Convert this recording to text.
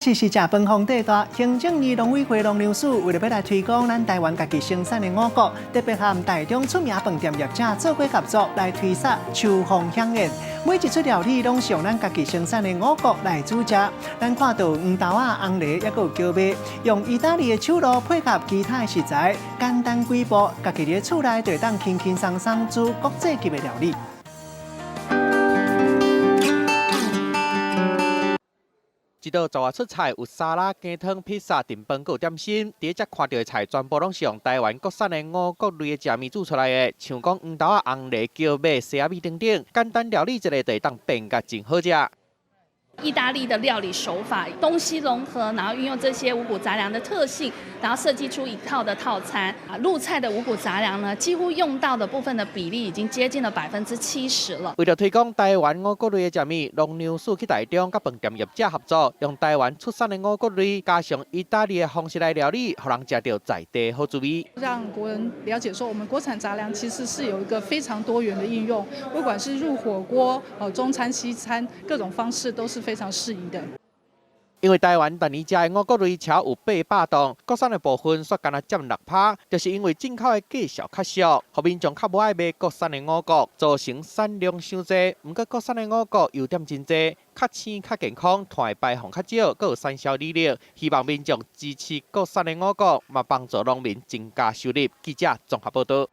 是食饭皇帝大，行政院农委会农粮署为了要来推广咱台湾家己生产的五谷，特别和台中出名饭店业者做伙合作来推出秋风香宴。每一出料理拢是用咱家己生产的五谷来煮食。咱看到黄豆啊、红梨，还有荞麦，用意大利的手路配合其他的食材，简单几步，家己伫厝内就当轻轻松松煮国际级的料理。 一道十外出菜有沙拉、鸡汤、披萨、订饭，还有点心。第一只看到的菜，全部拢是用台湾国产的五谷类的食米煮出来的，像讲黄豆啊、红梨、荞麦、西亚米等等，简单料理一个就会当变甲真好食。 意大利的料理手法，东西融合，然后运用这些五谷杂粮的特性，然后设计出一套的套餐。入菜的五谷杂粮呢，几乎用到的部分的比例已经接近了70%了。为了推广台湾五谷类的食米，农粮署去台中甲饭店业者合作，用台湾出产的五谷类，加上意大利的方式来料理，让人吃到在地好滋味。让国人了解说，我们国产杂粮其实是有一个非常多元的应用，不管是入火锅、中餐、西餐，各种方式都是非常适宜的。因为台湾单年食的五谷类超有800吨，国产的部分却敢若占6%，就是因为进口的价小较俗，互民众较无爱买国产的五谷，造成产量伤济。不过国产的五谷优点真济，较青、较健康，碳排放较少，还有产销履历。希望民众支持国产的五谷，嘛帮助农民增加收入。记者综合报道。